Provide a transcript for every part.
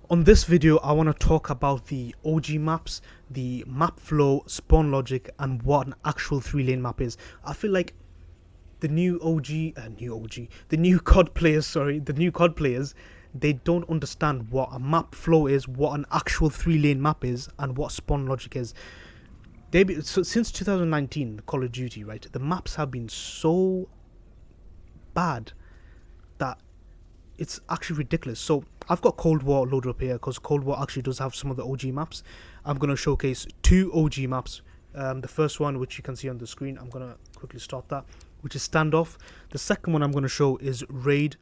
On this video, I want to talk about the OG maps, the map flow, spawn logic, and what an actual 3-lane map is. I feel like the new COD players, they don't understand what a map flow is, what an actual 3-lane map is, and what spawn logic is. So since 2019, Call of Duty, right, the maps have been so bad that it's actually ridiculous. So I've got Cold War loaded up here because Cold War actually does have some of the OG maps. I'm going to showcase 2 OG maps. The first one, which you can see on the screen, I'm going to quickly start that, which is Standoff. The second one I'm going to show is Raid,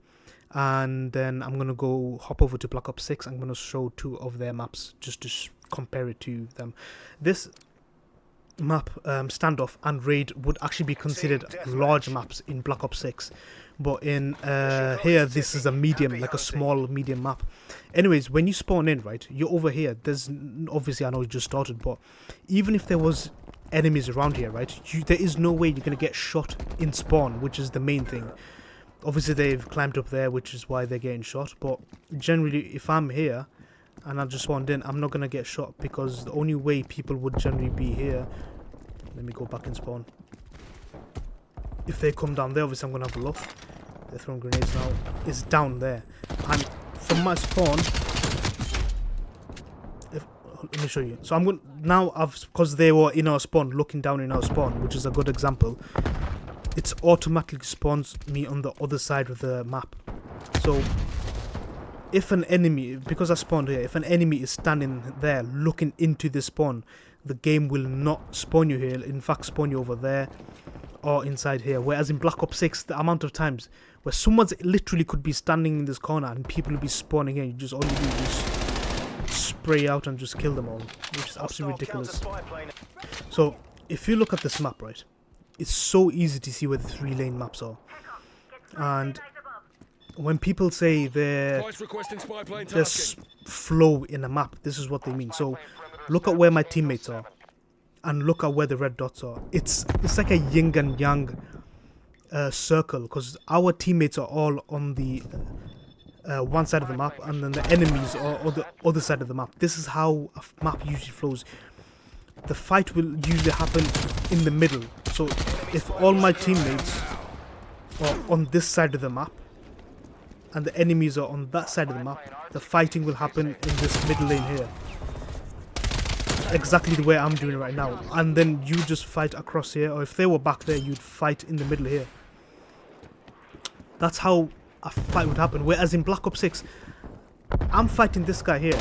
and then I'm going to hop over to Black Ops 6. I'm going to show 2 of their maps just to compare it to them. This map, Standoff and Raid, would actually be considered large maps in Black Ops 6, but in here this is a medium, like a small medium map. Anyways, when you spawn in, right, you're over here. There's obviously, I know you just started, but even if there was enemies around here, right, there is no way you're gonna get shot in spawn, which is the main thing. Obviously they've climbed up there, which is why they're getting shot, but generally if I'm here and I just spawned in, I'm not gonna get shot, because the only way people would generally be here, let me go back and spawn, if they come down there, obviously I'm gonna have a look, they're throwing grenades now, is down there. And from my spawn, let me show you. So I'm going now, because they were in our spawn, looking down in our spawn, which is a good example, it's automatically spawns me on the other side of the map. So if an enemy, because I spawned here, if an enemy is standing there looking into this spawn, the game will not spawn you here, in fact spawn you over there or inside here. Whereas in Black Ops 6, the amount of times where someone's literally could be standing in this corner and people will be spawning here, you just all you do is just spray out and just kill them all, which is absolutely ridiculous. So if you look at this map, right, it's so easy to see where the 3-lane maps are. And when people say there's flow in a map, this is what they mean. So look at where my teammates are and look at where the red dots are. It's like a yin and yang circle, because our teammates are all on the one side of the map, and then the enemies are on the other side of the map. This is how a map usually flows. The fight will usually happen in the middle. So if all my teammates are on this side of the map and the enemies are on that side of the map, the fighting will happen in this middle lane here, exactly the way I'm doing it right now. And then you just fight across here, or if they were back there, you'd fight in the middle here. That's how a fight would happen. Whereas in Black Ops 6, I'm fighting this guy here,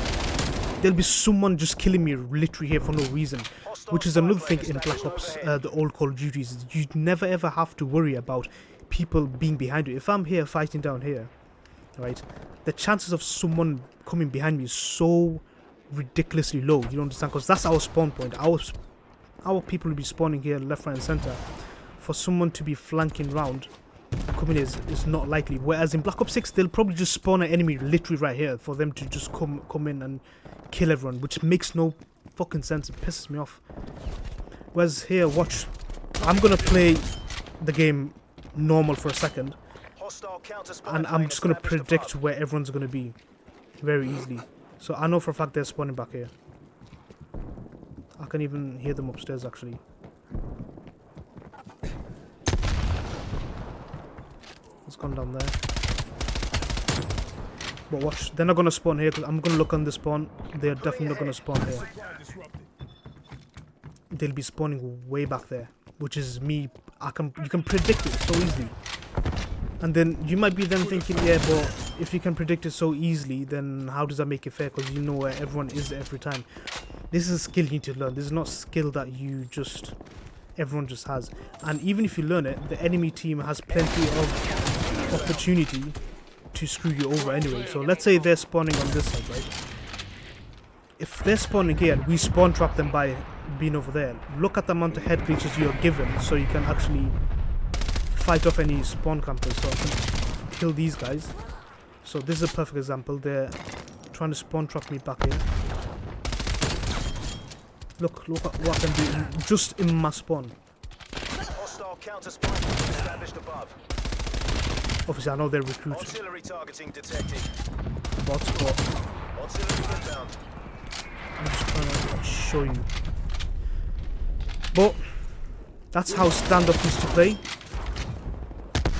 there'll be someone just killing me literally here for no reason, which is another thing in Black Ops, the old Call of Duties. You'd never ever have to worry about people being behind you. If I'm here fighting down here, right, the chances of someone coming behind me is so ridiculously low, you don't understand, because that's our spawn point. Our people will be spawning here left, right and center. For someone to be flanking round coming is not likely. Whereas in Black Ops 6, they'll probably just spawn an enemy literally right here for them to just come in and kill everyone, which makes no fucking sense. It pisses me off. Whereas here, watch, I'm gonna play the game normal for a second, and I'm just gonna predict where everyone's gonna be very easily. So I know for a fact they're spawning back here. I can even hear them upstairs actually. It's gone down there. But watch, they're not gonna spawn here, because I'm gonna look on the spawn. They're definitely not gonna spawn here. They'll be spawning way back there, which is me. You can predict it so easily. And then you might be then thinking, yeah, but if you can predict it so easily, then how does that make it fair? Because you know where everyone is every time. This is a skill you need to learn. This is not a skill that everyone just has. And even if you learn it, the enemy team has plenty of opportunity to screw you over anyway. So let's say they're spawning on this side, right? If they're spawning here and we spawn trap them by being over there, look at the amount of head glitches you're given, so you can actually fight off any spawn campers. So I can kill these guys. So this is a perfect example. They're trying to spawn trap me back here. Look at what I can do just in my spawn. Obviously I know they're recruits. Bots, but I'm just trying to show you. But that's how standoff used to play.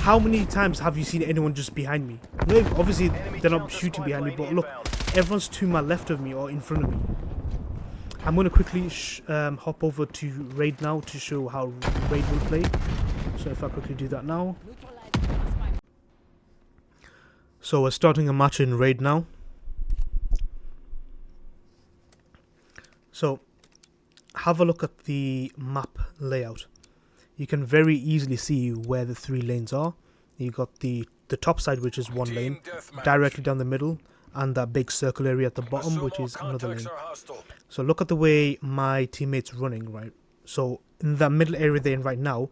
How many times have you seen anyone just behind me? No, obviously they're not shooting behind me, but look, everyone's to my left of me or in front of me. I'm going to quickly hop over to Raid now to show how Raid will play. So if I quickly do that now. So we're starting a match in Raid now. So have a look at the map layout. You can very easily see where the 3 lanes are. You got the top side, which is 1 lane, directly down the middle, and that big circle area at the bottom, which is another lane. So look at the way my teammates running, right? So in that middle area they're in right now,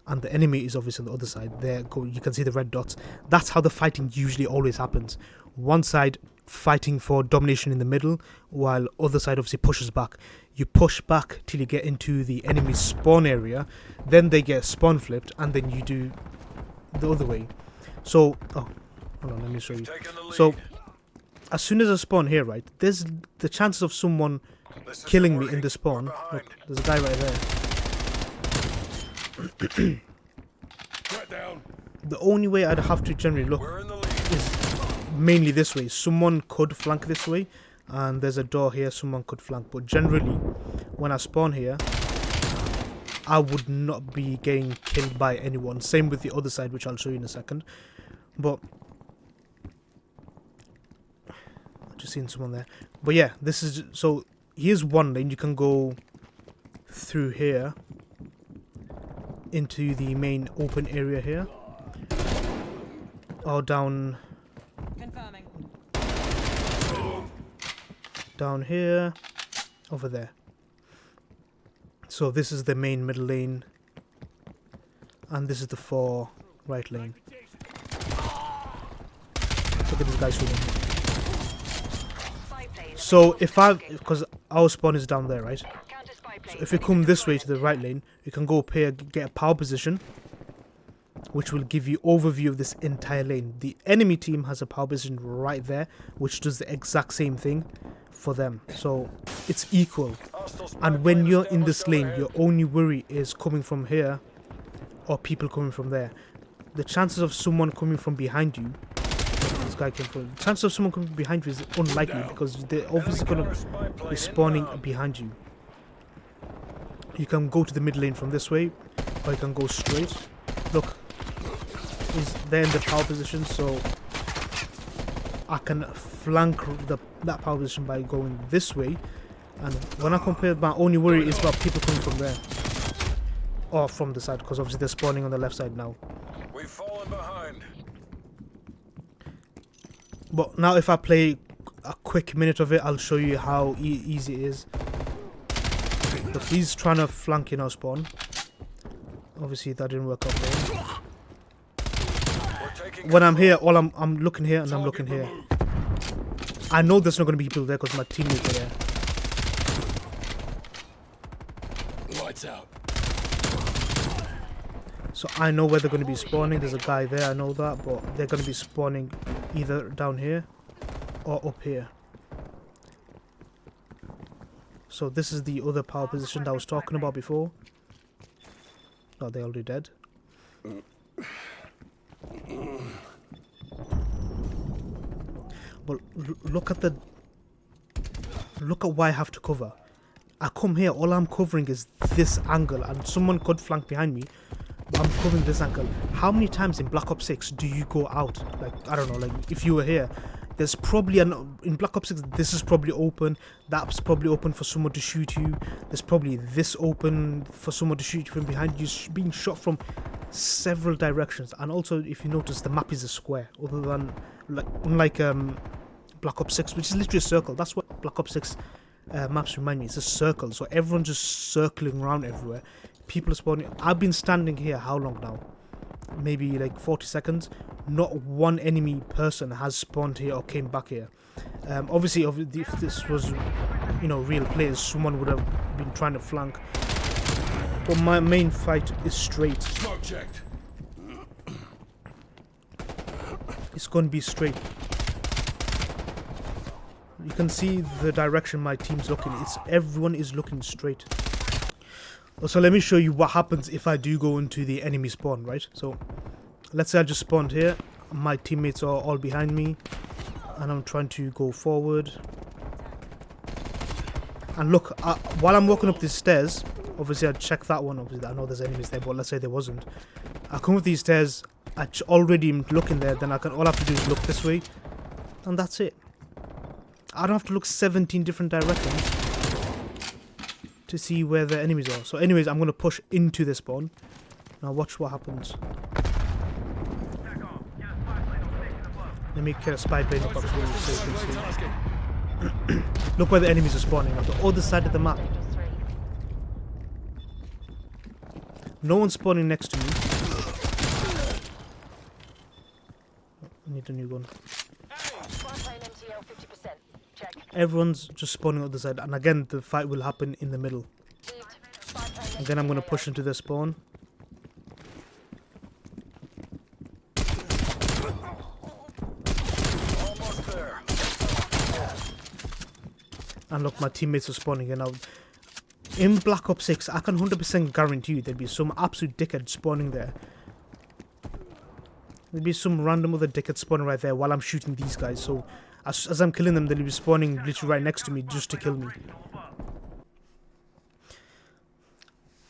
and the enemy is obviously on the other side. There, you can see the red dots. That's how the fighting usually always happens. One side fighting for domination in the middle, while other side obviously pushes back. You push back till you get into the enemy spawn area, then they get spawn flipped, and then you do the other way. So, oh, hold on, let me show you. So, as soon as I spawn here, right, there's the chances of someone killing me in the spawn. Look, there's a guy right there. The only way I'd have to generally look is mainly this way. Someone could flank this way, and there's a door here, someone could flank, but generally when I spawn here I would not be getting killed by anyone. Same with the other side, which I'll show you in a second. But I've just seen someone there. But yeah, this is, so here's 1 lane. You can go through here into the main open area here, or down here, over there. So this is the main middle lane, and this is the 4 right lane. Look at this guy shooting. So if because our spawn is down there, right? So if you come this way to the right lane, you can go up here, get a power position, which will give you overview of this entire lane. The enemy team has a power position right there, which does the exact same thing for them. So it's equal. And when you're in this lane, your only worry is coming from here or people coming from there. The chances of someone coming from behind you, this guy came from, the chances of someone coming behind you is unlikely, because they're obviously going to be spawning behind you. You can go to the mid lane from this way, or you can go straight. Look, they're in the power position, so I can flank that power position by going this way. And when I compare, my only worry is about people coming from there, or from the side, because obviously they're spawning on the left side now. We've fallen behind. But now if I play a quick minute of it, I'll show you how easy it is. Look, he's trying to flank in our spawn. Obviously that didn't work out well. When I'm here, I'm looking here and I'm looking here. I know there's not going to be people there because my teammates are there. Lights out. So I know where they're going to be spawning. There's a guy there, I know that, but they're going to be spawning either down here or up here. So this is the other power position that I was talking about before. Oh, they're already dead. But look at what I have to cover. I come here, all I'm covering is this angle, and someone could flank behind me, but I'm covering this angle. How many times in Black Ops 6 do you go out? Like, I don't know, like if you were here, there's probably in Black Ops 6, this is probably open, that's probably open for someone to shoot you, there's probably this open for someone to shoot you from behind you, being shot from several directions. And also, if you notice, the map is a square, other than, like, unlike Black Ops 6, which is literally a circle. That's what Black Ops 6 maps remind me. It's a circle, so everyone's just circling around everywhere. People are spawning. I've been standing here how long now? Maybe like 40 seconds. Not one enemy person has spawned here or came back here. Obviously, if this was, you know, real players, someone would have been trying to flank. But my main fight is straight. Smoke checked. It's going to be straight. You can see the direction my team's looking. Everyone is looking straight. So let me show you what happens if I do go into the enemy spawn, right? So let's say I just spawned here. My teammates are all behind me, and I'm trying to go forward. And look, while I'm walking up these stairs, obviously I'd check that one. Obviously I know there's enemies there, but let's say there wasn't. I come up these stairs, I already am looking there, then all I have to do is look this way, and that's it. I don't have to look 17 different directions to see where the enemies are. So anyways, I'm going to push into the spawn. Now watch what happens. Let me get a spy plane up so you can see. Look where the enemies are spawning, on the other side of the map. No one's spawning next to me. I need a new gun. Everyone's just spawning on the other side, and again the fight will happen in the middle. Again, I'm going to push into the spawn. And look, my teammates are spawning in now. In Black Ops 6, I can 100% guarantee you there'd be some absolute dickhead spawning there. There'd be some random other dickhead spawning right there while I'm shooting these guys. So as I'm killing them, they'll be spawning literally right next to me just to kill me.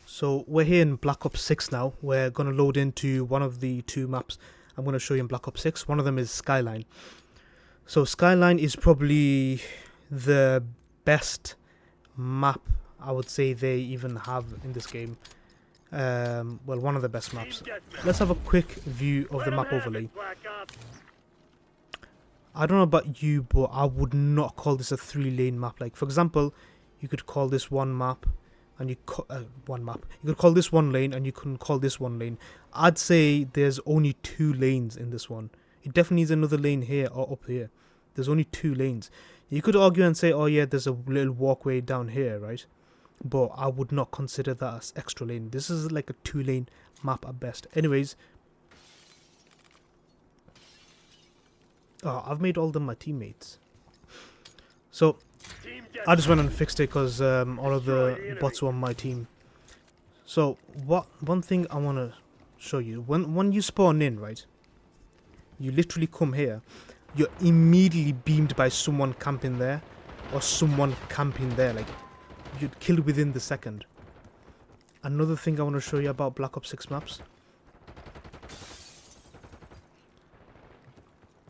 So we're here in Black Ops 6 now. We're going to load into one of the two maps I'm going to show you in Black Ops 6. One of them is Skyline. So Skyline is probably the best map I would say they even have in this game. Well, one of the best maps. Let's have a quick view of the map overlay. I don't know about you, but I would not call this a 3-lane map. Like, for example, you could call this one map, and you could call this one lane, and you couldn't call this one lane. I'd say there's only 2 lanes in this one. It definitely needs another lane here or up here. There's only 2 lanes. You could argue and say, oh yeah, there's a little walkway down here, right? But I would not consider that as extra lane. This is like a 2-lane map at best. Anyways, I've made all them my teammates. So I just went and fixed it because all of the bots were on my team. So one thing I want to show you, when you spawn in, right, you literally come here, you're immediately beamed by someone camping there or someone camping there. Like, you'd kill within the second. Another thing I want to show you about Black Ops 6 maps,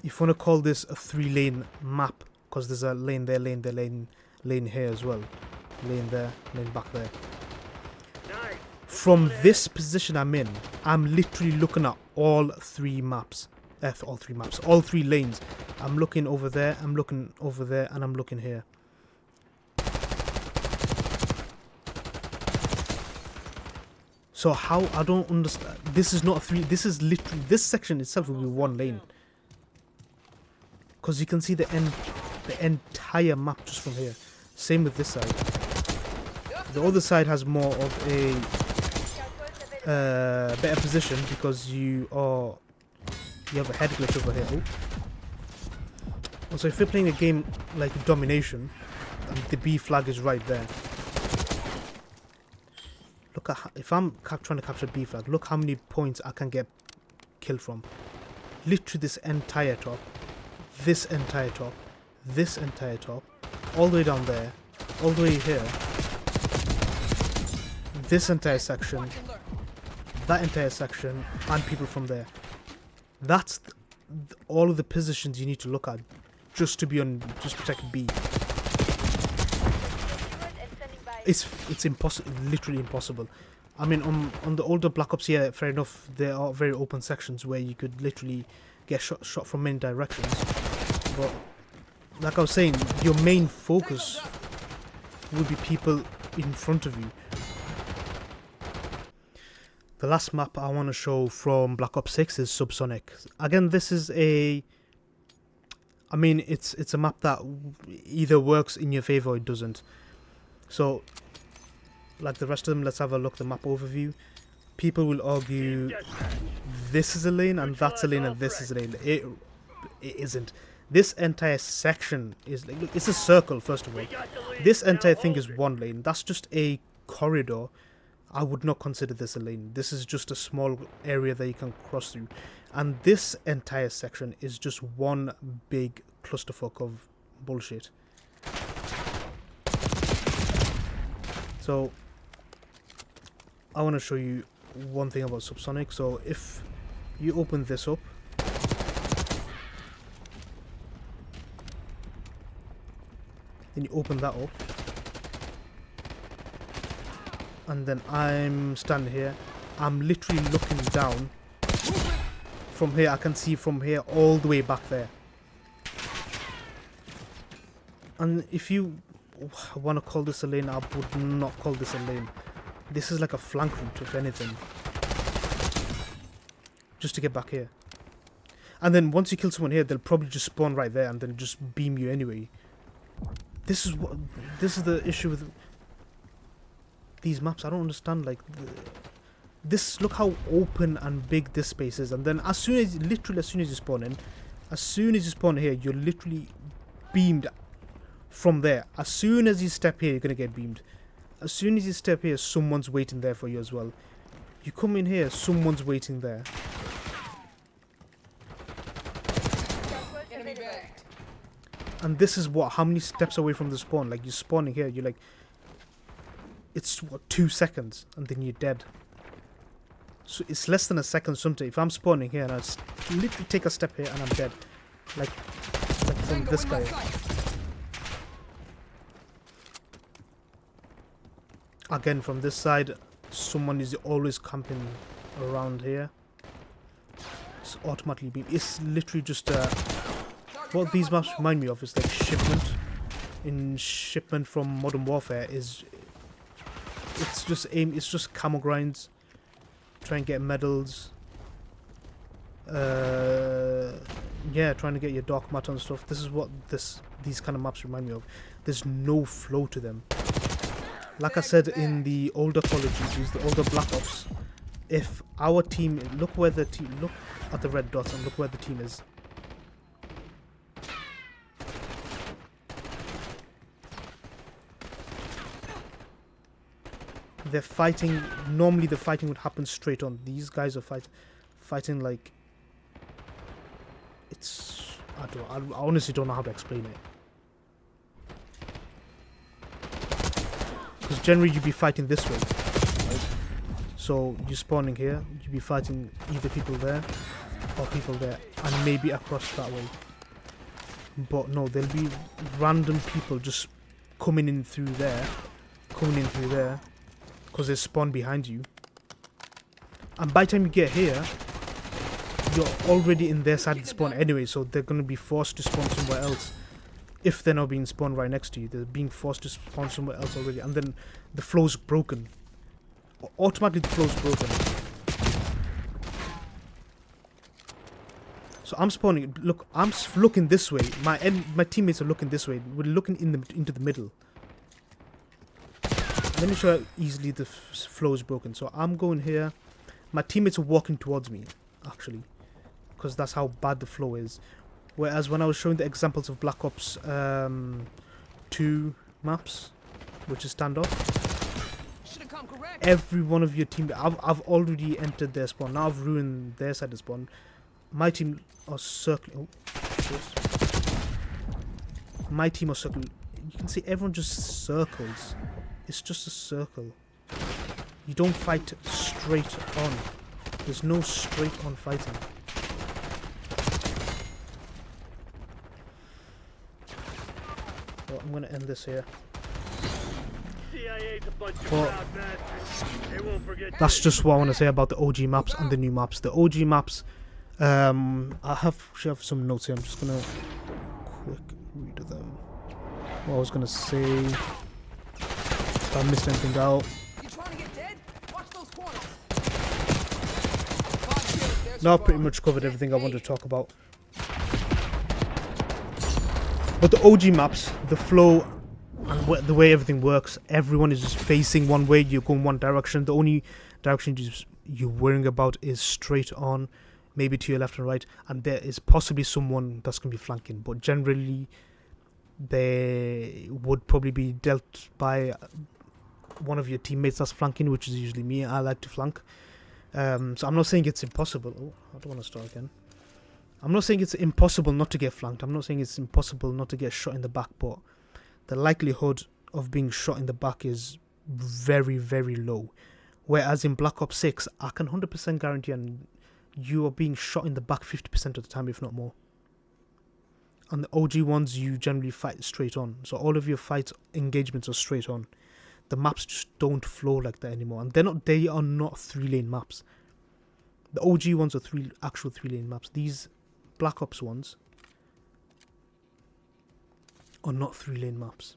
if you want to call this a 3-lane map, because there's a lane there, lane there, lane here as well, lane there, lane back there. From this position I'm in, I'm literally looking at all 3 maps. All 3 lanes. I'm looking over there, I'm looking over there, and I'm looking here. So how, I don't understand. This is not a 3, this is literally, this section itself will be 1 lane. Because you can see the entire map just from here. Same with this side. The other side has more of a better position because you have a head glitch over here. Oh. So if you're playing a game like Domination, the B flag is right there. Look at if I'm trying to capture B flag, look how many points I can get killed from. Literally this entire top, this entire top, this entire top, all the way down there, all the way here, this entire section, that entire section, and people from there. That's all of the positions you need to look at just to protect B. It's impossible, literally impossible. I mean, on the older Black Ops, yeah, fair enough, there are very open sections where you could literally get shot from many directions. But like I was saying, your main focus will be people in front of you. The last map I want to show from Black Ops 6 is Subsonic. Again, this is it's a map that either works in your favor or it doesn't. So, like the rest of them, let's have a look at the map overview. People will argue this is a lane and that's a lane and this is a lane. It isn't. This entire section is like, look, it's a circle. First of all, this entire thing is one lane. That's just a corridor. I would not consider this a lane. This is just a small area that you can cross through, and this entire section is just one big clusterfuck of bullshit. So I want to show you one thing about subsonic. So if you open this up, then you open that up, and then I'm standing here. I'm literally looking down. From here, I can see from here all the way back there. And if you want to call this a lane, I would not call this a lane. This is like a flank route, if anything. Just to get back here. And then once you kill someone here, they'll probably just spawn right there and then just beam you anyway. This is the issue with these maps. I don't understand, like, look how open and big this space is, and then as soon as you spawn in, as soon as you spawn here, you're literally beamed from there. As soon as you step here, you're gonna get beamed. As soon as you step here, someone's waiting there for you as well. You come in here, someone's waiting there. And this is what, how many steps away from the spawn? Like, you're spawning here, you're like, it's what, 2 seconds, and then you're dead. So it's less than a second sometimes. If I'm spawning here and I literally take a step here and I'm dead. Like from this guy. Again, from this side, someone is always camping around here. It's automatically beam. It's literally just what these maps remind me of is like shipment. In Shipment from Modern Warfare it's just camo grinds. Try and get medals. Yeah, trying to get your dark matter and stuff. This is what these kind of maps remind me of. There's no flow to them. Like I said in the older Call of Duties, the older Black Ops, if our team look at the red dots and look where the team is. They're fighting. Normally, the fighting would happen straight on. These guys are fighting like it's. I honestly don't know how to explain it. Because generally, you'd be fighting this way, right? So you're spawning here. You'd be fighting either people there or people there, and maybe across that way. But no, there'll be random people just coming in through there, because they spawn behind you, and by the time you get here, you're already in their side of the spawn anyway, so they're going to be forced to spawn somewhere else. If they're not being spawned right next to you, they're being forced to spawn somewhere else already, and then the flow's broken. Automatically the flow's broken. So I'm spawning. Look, I'm looking this way. My teammates are looking this way. We're looking into the middle. Let me show you how easily the flow is broken. So I'm going here. My teammates are walking towards me, actually, because that's how bad the flow is. Whereas when I was showing the examples of Black Ops 2 maps, which is Standoff, every one of your team, I've already entered their spawn. Now I've ruined their side of spawn. My team are circling. Oh, my team are circling. You can see everyone just circles. It's just a circle. You don't fight straight on. There's no straight on fighting. Well, I'm gonna end this here. But that's just what I want to say about the OG maps and the new maps. The OG maps, I have some notes here. I'm just gonna quick read them. What I was gonna say. If I missed anything out. Now I've pretty much covered everything I wanted to talk about. But the OG maps, the flow, and the way everything works, everyone is just facing one way. You're going one direction. The only direction you're worrying about is straight on. maybe to your left and right, and there is possibly someone that's going to be flanking. But generally, they would probably be dealt by one of your teammates that's flanking, which is usually me. I like to flank. So I'm not saying it's impossible. Oh, I don't want to start again. I'm not saying it's impossible not to get flanked. I'm not saying it's impossible not to get shot in the back, but the likelihood of being shot in the back is very, very low. Whereas in Black Ops 6, I can 100% guarantee and you are being shot in the back 50% of the time, if not more. And the OG ones, you generally fight straight on. So all of your fight engagements are straight on. The maps just don't flow like that anymore. And they are not 3-lane maps. The OG ones are actual 3-lane maps. These Black Ops ones are not 3-lane maps.